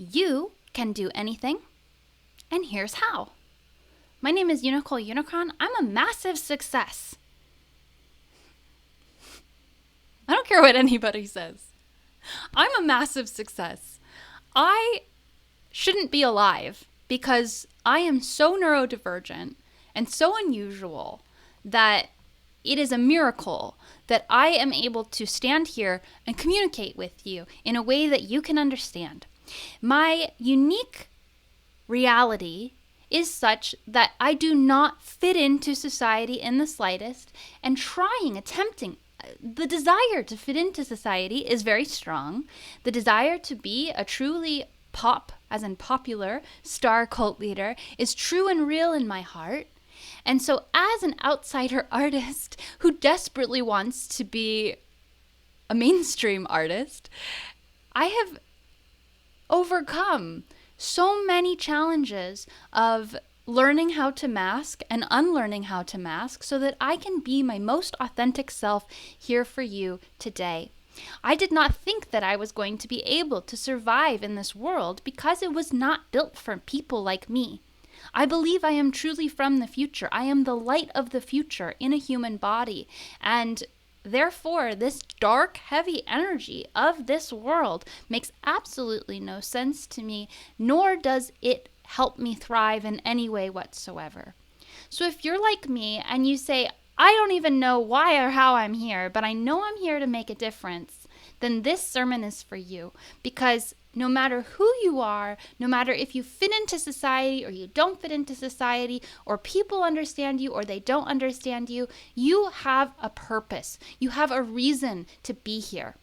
You can do anything, and here's how. My name is Unicole Unicron. I'm a massive success. I don't care what anybody says. I'm a massive success. I shouldn't be alive because I am so neurodivergent and so unusual that it is a miracle that I am able to stand here and communicate with you in a way that you can understand. My unique reality is such that I do not fit into society in the slightest, and attempting, the desire to fit into society is very strong. The desire to be a truly pop, as in popular, star cult leader is true and real in my heart. And so as an outsider artist who desperately wants to be a mainstream artist, I have overcome so many challenges of learning how to mask and unlearning how to mask so that I can be my most authentic self here for you today. I did not think that I was going to be able to survive in this world because it was not built for people like me. I believe I am truly from the future. I am the light of the future in a human body. And therefore, this dark, heavy energy of this world makes absolutely no sense to me, nor does it help me thrive in any way whatsoever. So if you're like me and you say, I don't even know why or how I'm here, but I know I'm here to make a difference, then this sermon is for you. Because no matter who you are, no matter if you fit into society or you don't fit into society, or people understand you or they don't understand you, you have a purpose. You have a reason to be here.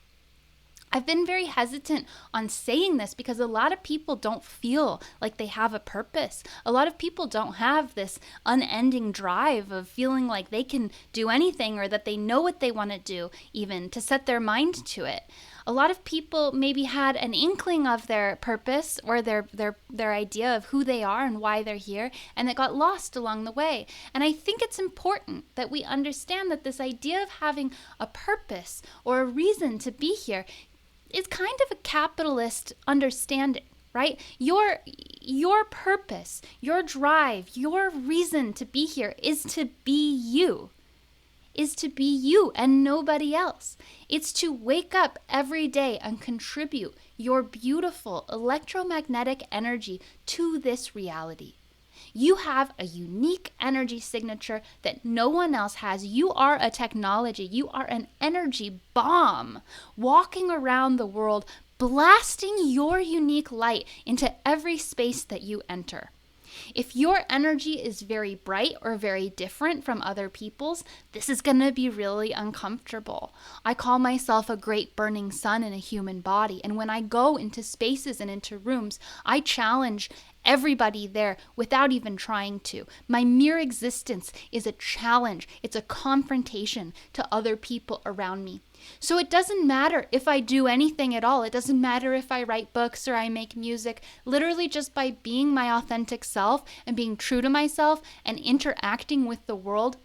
I've been very hesitant on saying this because a lot of people don't feel like they have a purpose. A lot of people don't have this unending drive of feeling like they can do anything or that they know what they want to do, even to set their mind to it. A lot of people maybe had an inkling of their purpose or their idea of who they are and why they're here, and it got lost along the way. And I think it's important that we understand that this idea of having a purpose or a reason to be here is kind of a capitalist understanding, right? Your purpose, your drive, your reason to be here is to be you. Is to be you and nobody else. It's to wake up every day and contribute your beautiful electromagnetic energy to this reality. You have a unique energy signature that no one else has. You are a technology. You are an energy bomb walking around the world, blasting your unique light into every space that you enter. If your energy is very bright or very different from other people's, this is going to be really uncomfortable. I call myself a great burning sun in a human body, and when I go into spaces and into rooms, I challenge everybody there without even trying to. My mere existence is a challenge. It's a confrontation to other people around me. So it doesn't matter if I do anything at all. It doesn't matter if I write books or I make music. Literally just by being my authentic self and being true to myself and interacting with the world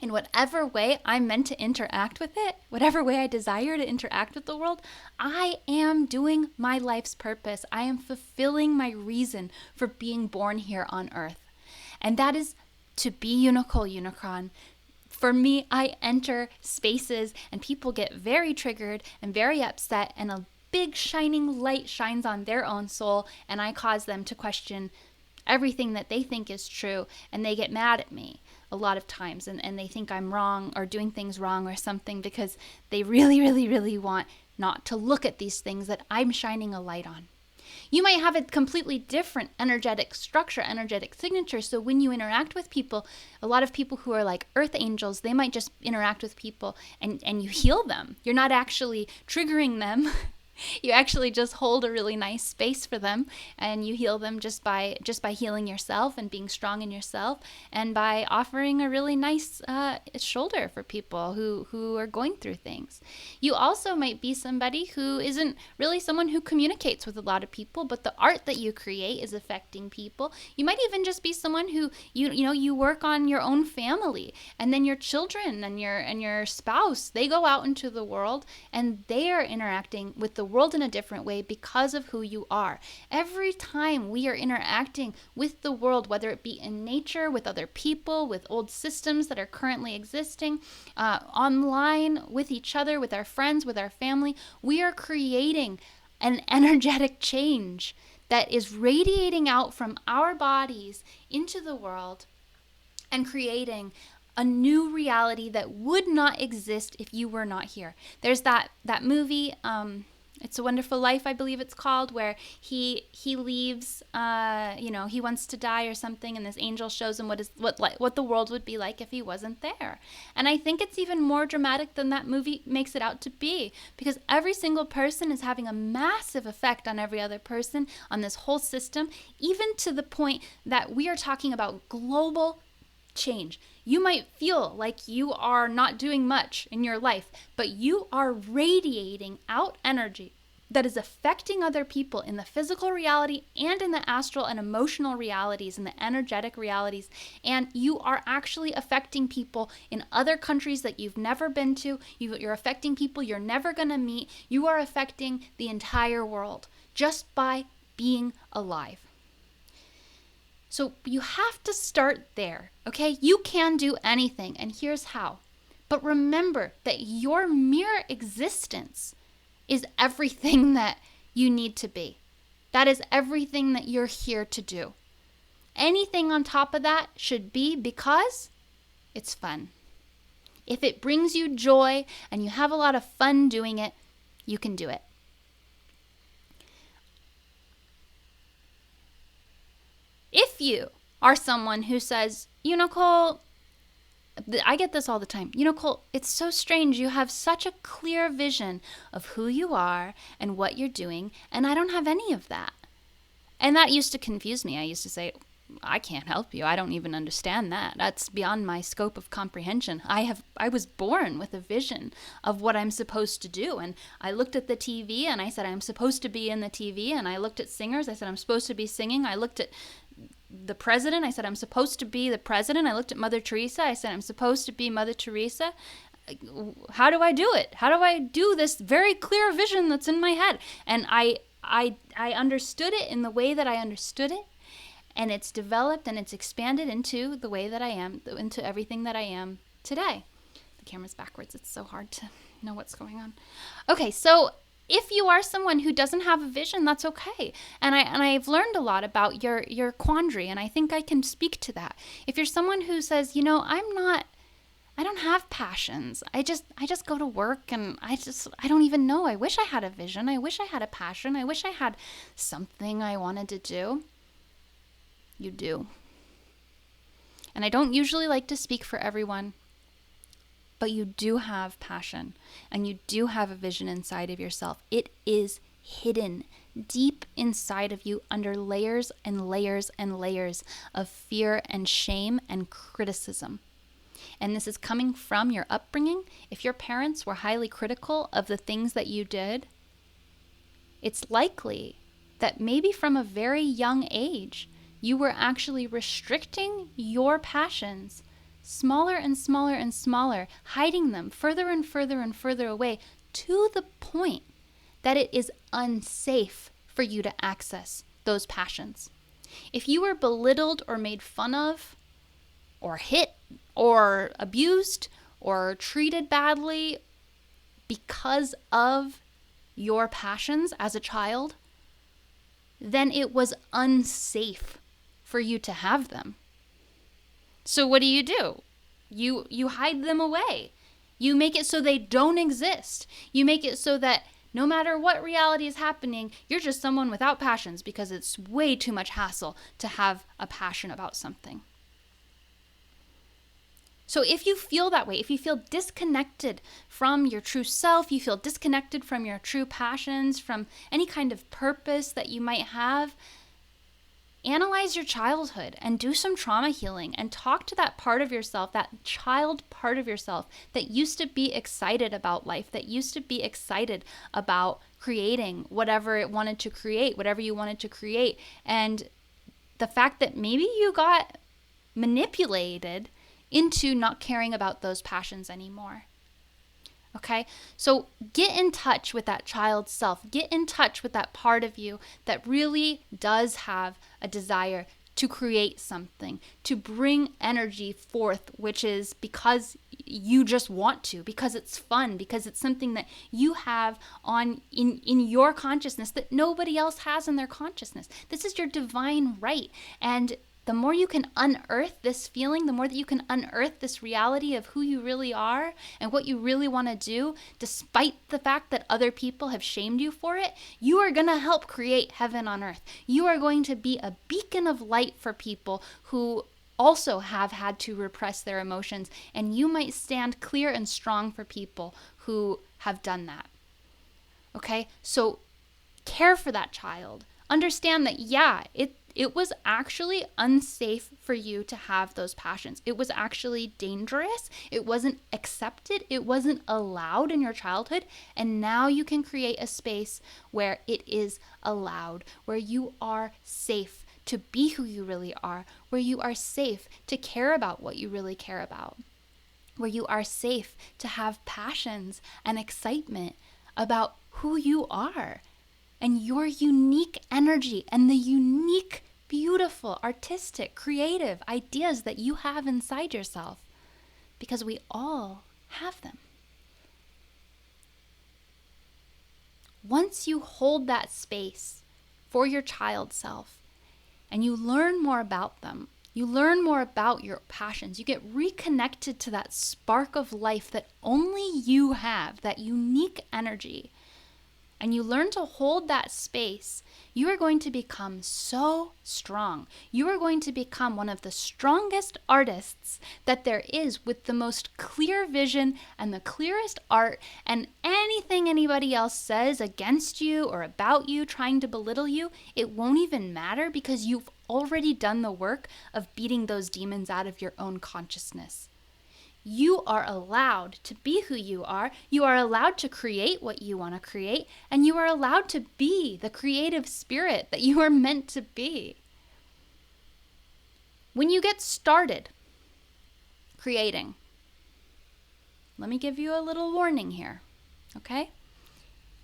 in whatever way I'm meant to interact with it, whatever way I desire to interact with the world, I am doing my life's purpose. I am fulfilling my reason for being born here on earth. And that is to be Unicole Unicron. For me, I enter spaces and people get very triggered and very upset, and a big shining light shines on their own soul, and I cause them to question everything that they think is true, and they get mad at me a lot of times, and they think I'm wrong or doing things wrong or something because they really, really, really want not to look at these things that I'm shining a light on. You might have a completely different energetic structure, energetic signature. So when you interact with people, a lot of people who are like earth angels, they might just interact with people and you heal them. You're not actually triggering them. You actually just hold a really nice space for them, and you heal them just by healing yourself and being strong in yourself, and by offering a really nice shoulder for people who are going through things. You also might be somebody who isn't really someone who communicates with a lot of people, but the art that you create is affecting people. You might even just be someone who you work on your own family, and then your children and your spouse, they go out into the world and they are interacting with the world in a different way because of who you are. Every time we are interacting with the world, whether it be in nature, with other people, with old systems that are currently existing, online, with each other, with our friends, with our family, we are creating an energetic change that is radiating out from our bodies into the world and creating a new reality that would not exist if you were not here. There's that movie, It's a Wonderful Life, I believe it's called, where he leaves, he wants to die or something, and this angel shows him what the world would be like if he wasn't there. And I think it's even more dramatic than that movie makes it out to be, because every single person is having a massive effect on every other person, on this whole system, even to the point that we are talking about global change. You might feel like you are not doing much in your life, but you are radiating out energy that is affecting other people in the physical reality and in the astral and emotional realities and the energetic realities. And you are actually affecting people in other countries that you've never been to. You're affecting people you're never going to meet. You are affecting the entire world just by being alive. So you have to start there, okay? You can do anything, and here's how. But remember that your mere existence is everything that you need to be. That is everything that you're here to do. Anything on top of that should be because it's fun. If it brings you joy and you have a lot of fun doing it, you can do it. If you are someone who says, Unicole, I get this all the time. Unicole, it's so strange. You have such a clear vision of who you are and what you're doing, and I don't have any of that. And that used to confuse me. I used to say, I can't help you. I don't even understand that. That's beyond my scope of comprehension. I was born with a vision of what I'm supposed to do. And I looked at the TV and I said, I'm supposed to be in the TV. And I looked at singers. I said, I'm supposed to be singing. I looked at the president. I said, I'm supposed to be the president. I looked at Mother Teresa. I said, I'm supposed to be Mother Teresa. How do I do it? How do I do this very clear vision that's in my head? And I understood it in the way that I understood it. And it's developed and it's expanded into the way that I am, into everything that I am today. The camera's backwards. It's so hard to know what's going on. Okay, so if you are someone who doesn't have a vision, that's okay. And I've learned a lot about your quandary, and I think I can speak to that. If you're someone who says, I don't have passions. I just go to work and I don't even know. I wish I had a vision. I wish I had a passion. I wish I had something I wanted to do. You do. And I don't usually like to speak for everyone, but you do have passion and you do have a vision inside of yourself. It is hidden deep inside of you under layers and layers and layers of fear and shame and criticism. And this is coming from your upbringing. If your parents were highly critical of the things that you did, it's likely that maybe from a very young age, you were actually restricting your passions, smaller and smaller and smaller, hiding them further and further and further away to the point that it is unsafe for you to access those passions. If you were belittled or made fun of or hit or abused or treated badly because of your passions as a child, then it was unsafe for you to have them. So what do? You hide them away. You make it so they don't exist. You make it so that no matter what reality is happening, you're just someone without passions because it's way too much hassle to have a passion about something. So if you feel that way, if you feel disconnected from your true self, you feel disconnected from your true passions, from any kind of purpose that you might have, analyze your childhood and do some trauma healing and talk to that part of yourself, that child part of yourself that used to be excited about life, that used to be excited about creating whatever it wanted to create, whatever you wanted to create. And the fact that maybe you got manipulated into not caring about those passions anymore. Okay, so get in touch with that child's self. Get in touch with that part of you that really does have a desire to create something, to bring energy forth, which is because you just want to, because it's fun, because it's something that you have on in your consciousness that nobody else has in their consciousness. This is your divine right. And the more you can unearth this feeling, the more that you can unearth this reality of who you really are and what you really want to do, despite the fact that other people have shamed you for it, you are going to help create heaven on earth. You are going to be a beacon of light for people who also have had to repress their emotions, and you might stand clear and strong for people who have done that. Okay? So care for that child. Understand that, yeah, it was actually unsafe for you to have those passions. It was actually dangerous. It wasn't accepted. It wasn't allowed in your childhood. And now you can create a space where it is allowed, where you are safe to be who you really are, where you are safe to care about what you really care about, where you are safe to have passions and excitement about who you are and your unique energy and the unique, beautiful, artistic, creative ideas that you have inside yourself, because we all have them. Once you hold that space for your child self and you learn more about them, you learn more about your passions, you get reconnected to that spark of life that only you have, that unique energy, and you learn to hold that space, you are going to become so strong. You are going to become one of the strongest artists that there is, with the most clear vision and the clearest art, and anything anybody else says against you or about you, trying to belittle you, it won't even matter, because you've already done the work of beating those demons out of your own consciousness. You are allowed to be who you are. You are allowed to create what you want to create. And you are allowed to be the creative spirit that you are meant to be. When you get started creating, let me give you a little warning here, okay?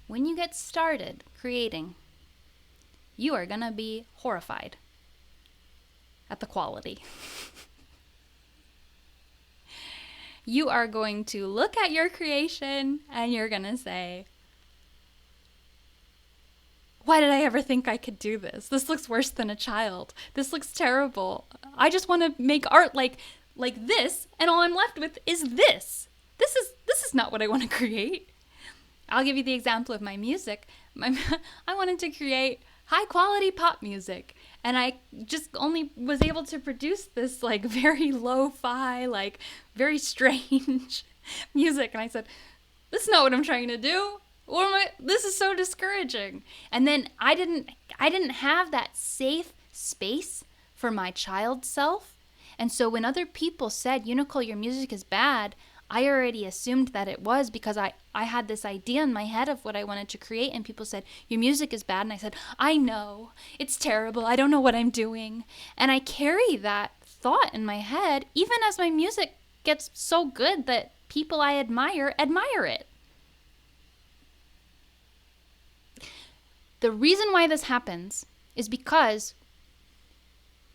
When you get started creating, you are going to be horrified at the quality. You are going to look at your creation and you're going to say, why did I ever think I could do this? This looks worse than a child. This looks terrible. I just want to make art like this, and all I'm left with is this. This is not what I want to create. I'll give you the example of my music. I wanted to create high quality pop music, and I just only was able to produce this like very lo-fi, like very strange music. And I said, this is not what I'm trying to do. This is so discouraging. And then I didn't have that safe space for my child self. And so when other people said, Unicole, your music is bad, I already assumed that it was, because I had this idea in my head of what I wanted to create, and people said, your music is bad. And I said, I know, it's terrible. I don't know what I'm doing. And I carry that thought in my head, even as my music gets so good that people I admire it. The reason why this happens is because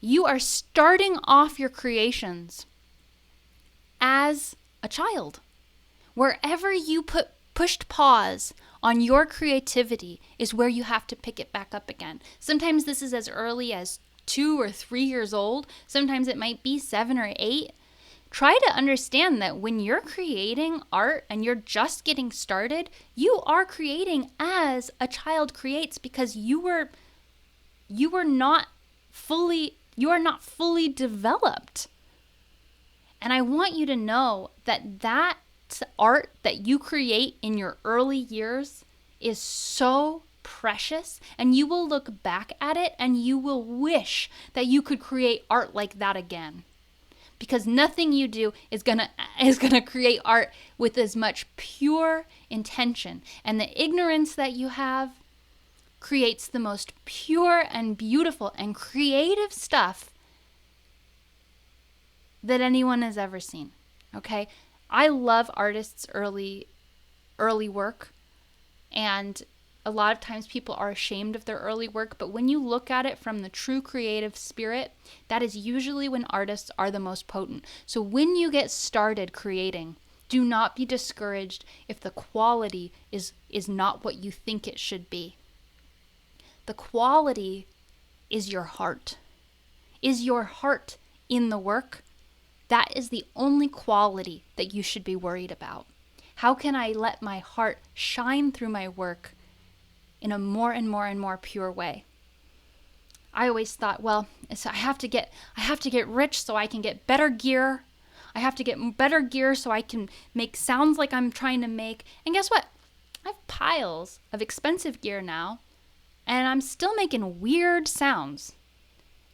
you are starting off your creations as a child. Wherever you pushed pause on your creativity is where you have to pick it back up again. Sometimes this is as early as 2 or 3 years old. Sometimes it might be 7 or 8. Try to understand that when you're creating art and you're just getting started, you are creating as a child creates, because you are not fully developed. And I want you to know that art that you create in your early years is so precious, and you will look back at it and you will wish that you could create art like that again. Because nothing you do is gonna create art with as much pure intention. And the ignorance that you have creates the most pure and beautiful and creative stuff that anyone has ever seen. Okay? I love artists' early early work, and a lot of times people are ashamed of their early work, but when you look at it from the true creative spirit, that is usually when artists are the most potent. So when you get started creating, do not be discouraged if the quality is not what you think it should be. The quality is your heart. Is your heart in the work? That is the only quality that you should be worried about. How can I let my heart shine through my work in a more and more and more pure way? I always thought, well, I have to get rich so I can get better gear. I have to get better gear so I can make sounds like I'm trying to make. And guess what? I have piles of expensive gear now, and I'm still making weird sounds.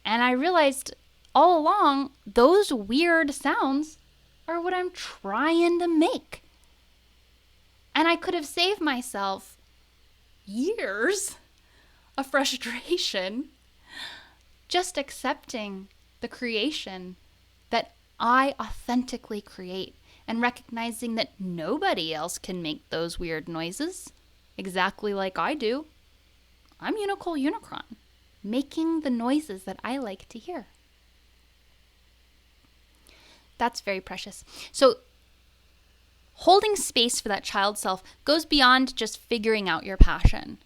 And I realized all along, those weird sounds are what I'm trying to make. And I could have saved myself years of frustration just accepting the creation that I authentically create and recognizing that nobody else can make those weird noises exactly like I do. I'm Unicole Unicron, making the noises that I like to hear. That's very precious. So holding space for that child self goes beyond just figuring out your passion.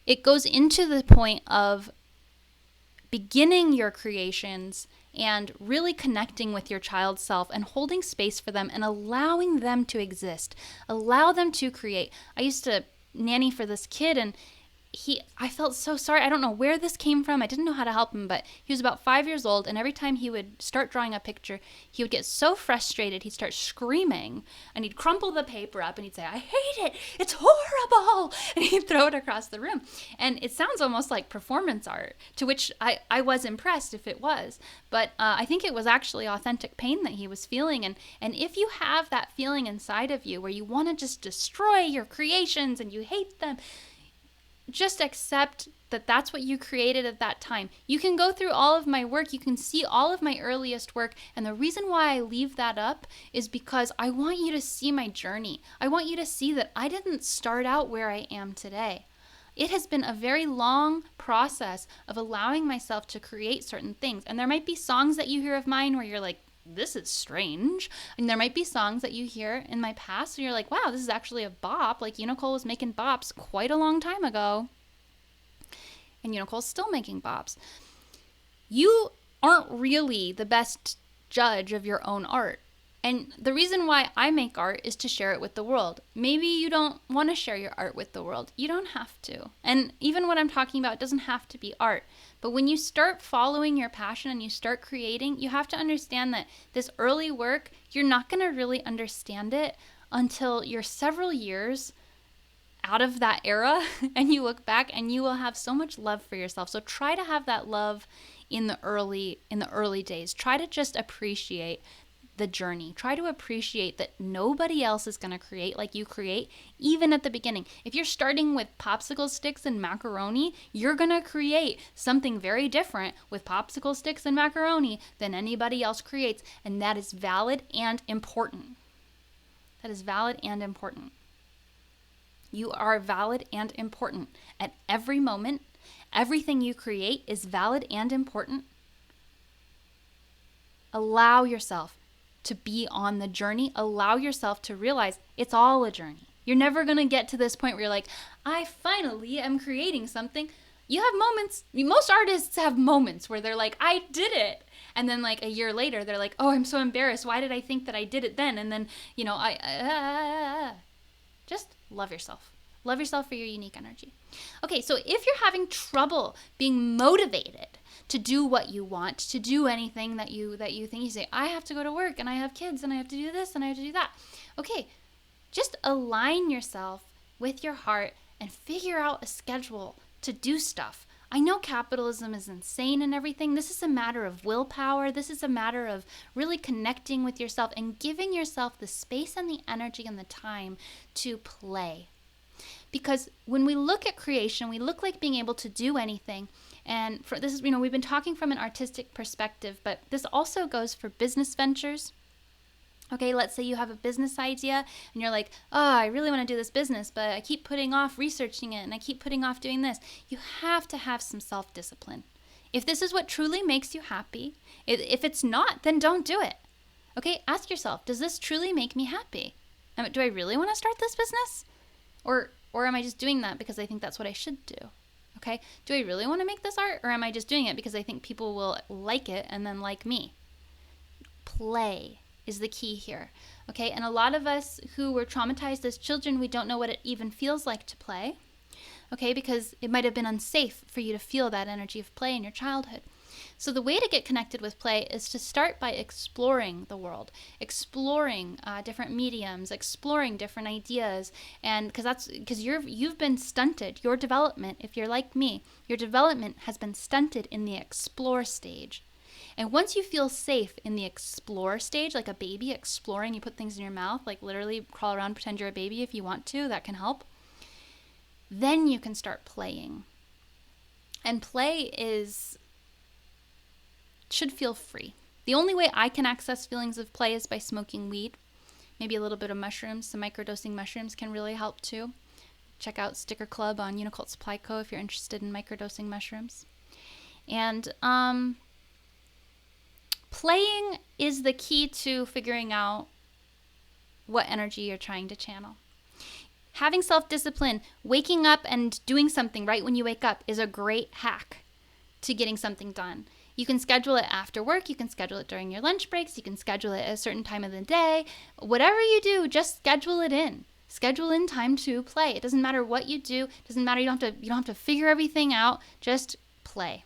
It goes into the point of beginning your creations and really connecting with your child self and holding space for them and allowing them to exist. Allow them to create. I used to nanny for this kid, and I felt so sorry. I don't know where this came from. I didn't know how to help him, but he was about 5 years old, and every time he would start drawing a picture, he would get so frustrated, he'd start screaming, and he'd crumple the paper up, and he'd say, "I hate it, it's horrible," and he'd throw it across the room. And it sounds almost like performance art, to which I was impressed if it was, but I think it was actually authentic pain that he was feeling, and if you have that feeling inside of you where you want to just destroy your creations and you hate them, just accept that that's what you created at that time. You can go through all of my work. You can see all of my earliest work. And the reason why I leave that up is because I want you to see my journey. I want you to see that I didn't start out where I am today. It has been a very long process of allowing myself to create certain things. And there might be songs that you hear of mine where you're like, this is strange. And there might be songs that you hear in my past and you're like, wow, this is actually a bop. Like Unicole was making bops quite a long time ago. And Unicole's still making bops. You aren't really the best judge of your own art. And the reason why I make art is to share it with the world. Maybe you don't want to share your art with the world. You don't have to. And even what I'm talking about doesn't have to be art. But when you start following your passion and you start creating, you have to understand that this early work, you're not going to really understand it until you're several years out of that era and you look back and you will have so much love for yourself. So try to have that love in the early days. Try to just appreciate the journey. Try to appreciate that nobody else is going to create like you create, even at the beginning. If you're starting with popsicle sticks and macaroni, you're going to create something very different with popsicle sticks and macaroni than anybody else creates, and that is valid and important. That is valid and important. You are valid and important at every moment. Everything you create is valid and important. Allow yourself to be on the journey. Allow yourself to realize it's all a journey. You're never going to get to this point where you're like, I finally am creating something. You have moments. Most artists have moments where they're like, I did it. And then like a year later, they're like, oh, I'm so embarrassed. Why did I think that I did it then? And then, just love yourself. Love yourself for your unique energy. Okay, so if you're having trouble being motivated to do what you want, to do anything that you think, you say, I have to go to work and I have kids and I have to do this and I have to do that. Okay, just align yourself with your heart and figure out a schedule to do stuff. I know capitalism is insane and everything. This is a matter of willpower. This is a matter of really connecting with yourself and giving yourself the space and the energy and the time to play. Because when we look at creation, we look like being able to do anything. And for this is, we've been talking from an artistic perspective, but this also goes for business ventures. Okay, let's say you have a business idea and you're like, oh, I really want to do this business, but I keep putting off researching it and I keep putting off doing this. You have to have some self-discipline. If this is what truly makes you happy, if it's not, then don't do it. Okay, ask yourself, does this truly make me happy? Do I really want to start this business? Or am I just doing that because I think that's what I should do? Okay, do I really want to make this art, or am I just doing it because I think people will like it and then like me? Play is the key here. Okay, and a lot of us who were traumatized as children, we don't know what it even feels like to play. Okay, because it might have been unsafe for you to feel that energy of play in your childhood. So the way to get connected with play is to start by exploring the world, exploring different mediums, exploring different ideas, and because you've been stunted. Your development, if you're like me, your development has been stunted in the explore stage. And once you feel safe in the explore stage, like a baby exploring, you put things in your mouth, like literally crawl around, pretend you're a baby if you want to, that can help. Then you can start playing. And play should feel free. The only way I can access feelings of play is by smoking weed. Maybe a little bit of mushrooms. Some microdosing mushrooms can really help too. Check out Sticker Club on UNICULT Supply Co. if you're interested in microdosing mushrooms. And playing is the key to figuring out what energy you're trying to channel. Having self-discipline, waking up and doing something right when you wake up is a great hack to getting something done. You can schedule it after work. You can schedule it during your lunch breaks. You can schedule it at a certain time of the day. Whatever you do, just schedule it in. Schedule in time to play. It doesn't matter what you do. It doesn't matter. You don't have to figure everything out. Just play.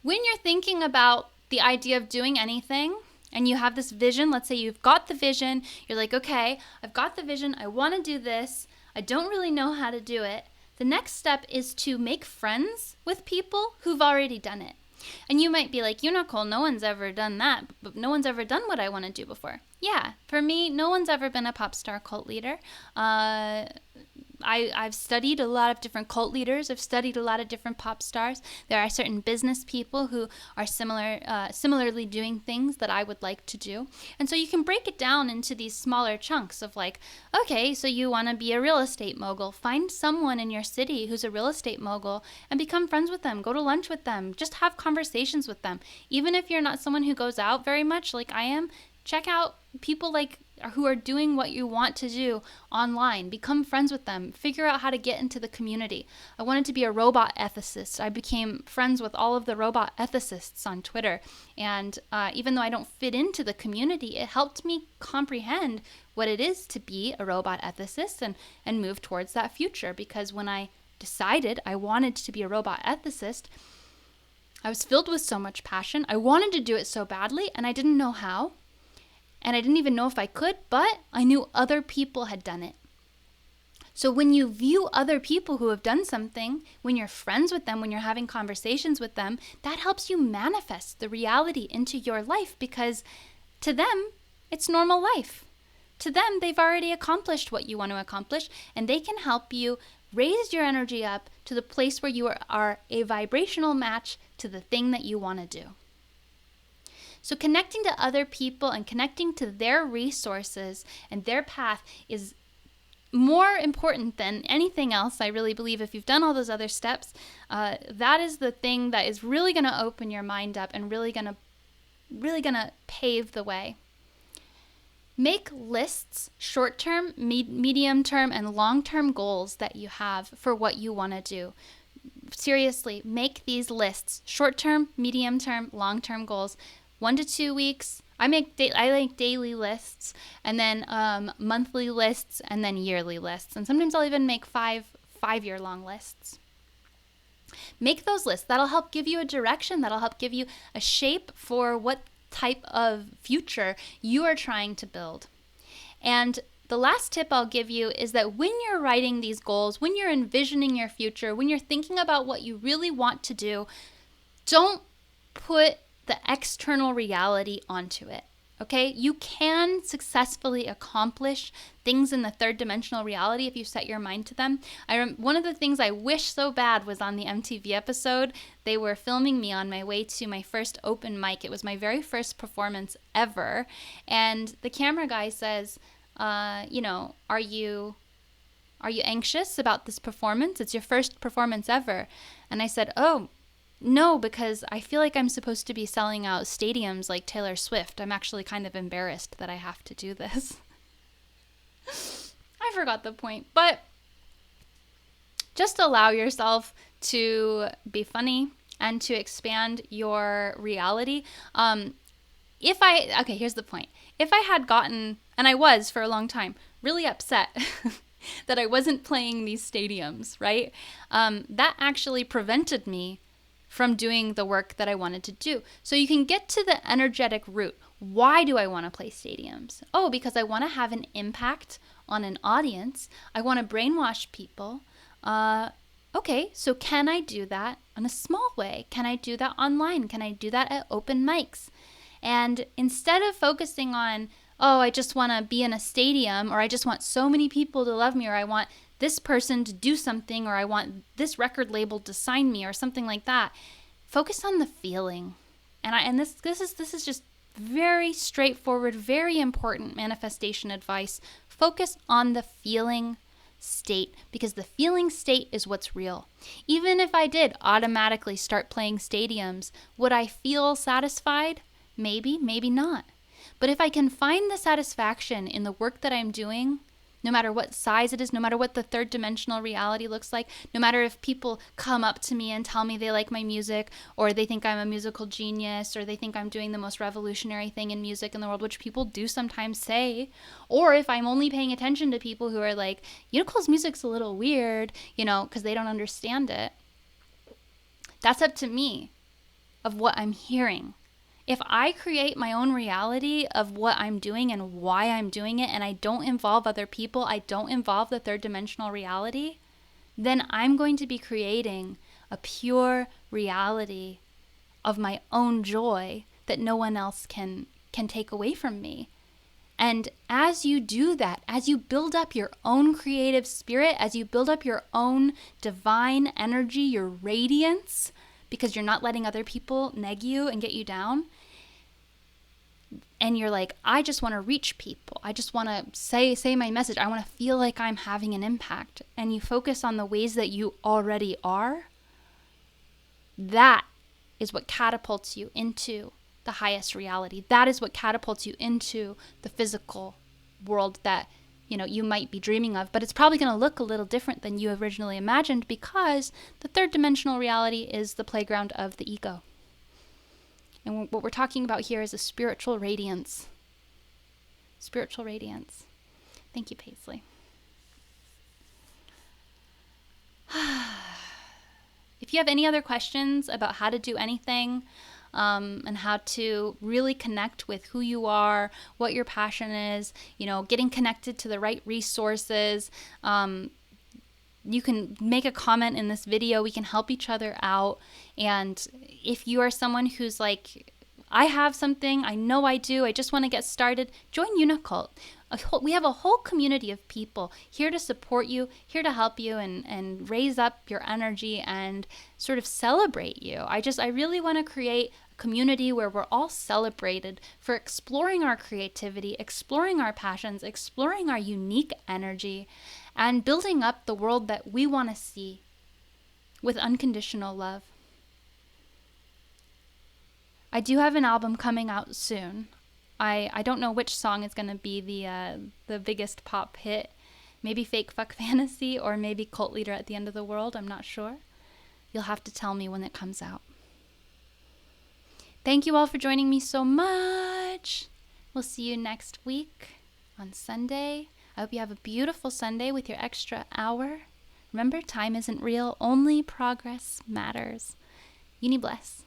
When you're thinking about the idea of doing anything and you have this vision, let's say you've got the vision, you're like, okay, I've got the vision, I want to do this, I don't really know how to do it. The next step is to make friends with people who've already done it. And you might be like, Unicole, no one's ever done that, but no one's ever done what I want to do before. Yeah, for me, no one's ever been a pop star cult leader. I've studied a lot of different cult leaders. I've studied a lot of different pop stars. There are certain business people who are similarly doing things that I would like to do. And so you can break it down into these smaller chunks of like, okay, so you want to be a real estate mogul. Find someone in your city who's a real estate mogul and become friends with them. Go to lunch with them. Just have conversations with them. Even if you're not someone who goes out very much like I am, check out people who are doing what you want to do online. Become friends with them. Figure out how to get into the community. I wanted to be a robot ethicist. I became friends with all of the robot ethicists on Twitter. And even though I don't fit into the community, it helped me comprehend what it is to be a robot ethicist and move towards that future. Because when I decided I wanted to be a robot ethicist, I was filled with so much passion. I wanted to do it so badly, and I didn't know how. And I didn't even know if I could, but I knew other people had done it. So when you view other people who have done something, when you're friends with them, when you're having conversations with them, that helps you manifest the reality into your life, because to them, it's normal life. To them, they've already accomplished what you want to accomplish, and they can help you raise your energy up to the place where you are a vibrational match to the thing that you want to do. So connecting to other people and connecting to their resources and their path is more important than anything else. I really believe if you've done all those other steps, that is the thing that is really going to open your mind up and really going to pave the way. Make lists, short-term, medium-term, and long-term goals that you have for what you want to do. Seriously, make these lists, short-term, medium-term, long-term goals. 1 to 2 weeks. I make daily lists, and then monthly lists, and then yearly lists. And sometimes I'll even make five-year-long lists. Make those lists. That'll help give you a direction. That'll help give you a shape for what type of future you are trying to build. And the last tip I'll give you is that when you're writing these goals, when you're envisioning your future, when you're thinking about what you really want to do, don't put the external reality onto it. Okay, you can successfully accomplish things in the third dimensional reality if you set your mind to them. One of the things I wish so bad was on the MTV episode. They were filming me on my way to my first open mic. It was my very first performance ever. And the camera guy says, are you anxious about this performance? It's your first performance ever. And I said, oh, no, because I feel like I'm supposed to be selling out stadiums like Taylor Swift. I'm actually kind of embarrassed that I have to do this. I forgot the point, but just allow yourself to be funny and to expand your reality. Here's the point. If I had gotten, and I was for a long time, really upset that I wasn't playing these stadiums, right? That actually prevented me from doing the work that I wanted to do. So you can get to the energetic root. Why do I want to play stadiums? Oh, because I want to have an impact on an audience. I want to brainwash people. Okay, so can I do that in a small way? Can I do that online? Can I do that at open mics? And instead of focusing on, oh, I just want to be in a stadium, or I just want so many people to love me, or I want this person to do something, or I want this record label to sign me, or something like that. Focus on the feeling. And this is just very straightforward, very important manifestation advice. Focus on the feeling state, because the feeling state is what's real. Even if I did automatically start playing stadiums, would I feel satisfied? Maybe, maybe not. But if I can find the satisfaction in the work that I'm doing, no matter what size it is, no matter what the third dimensional reality looks like, no matter if people come up to me and tell me they like my music, or they think I'm a musical genius, or they think I'm doing the most revolutionary thing in music in the world, which people do sometimes say, or if I'm only paying attention to people who are like, Unicole's music's a little weird, because they don't understand it. That's up to me of what I'm hearing. If I create my own reality of what I'm doing and why I'm doing it, and I don't involve other people, I don't involve the third dimensional reality, then I'm going to be creating a pure reality of my own joy that no one else can take away from me. And as you do that, as you build up your own creative spirit, as you build up your own divine energy, your radiance, because you're not letting other people neg you and get you down, and you're like, I just want to reach people. I just want to say my message. I want to feel like I'm having an impact. And you focus on the ways that you already are. That is what catapults you into the highest reality. That is what catapults you into the physical world that you might be dreaming of, but it's probably going to look a little different than you originally imagined, because the third dimensional reality is the playground of the ego. And what we're talking about here is a spiritual radiance. Spiritual radiance. Thank you, Paisley. If you have any other questions about how to do anything, and how to really connect with who you are, what your passion is, getting connected to the right resources, you can make a comment in this video. We can help each other out. And if you are someone who's like, I have something, I know I do, I just want to get started, join UNICULT. We have a whole community of people here to support you, here to help you and raise up your energy and sort of celebrate you. I really want to create a community where we're all celebrated for exploring our creativity, exploring our passions, exploring our unique energy, and building up the world that we want to see with unconditional love. I do have an album coming out soon. I don't know which song is going to be the biggest pop hit. Maybe Fake Fuck Fantasy, or maybe Cult Leader at the End of the World. I'm not sure. You'll have to tell me when it comes out. Thank you all for joining me so much. We'll see you next week on Sunday. I hope you have a beautiful Sunday with your extra hour. Remember, time isn't real. Only progress matters. Uni bless.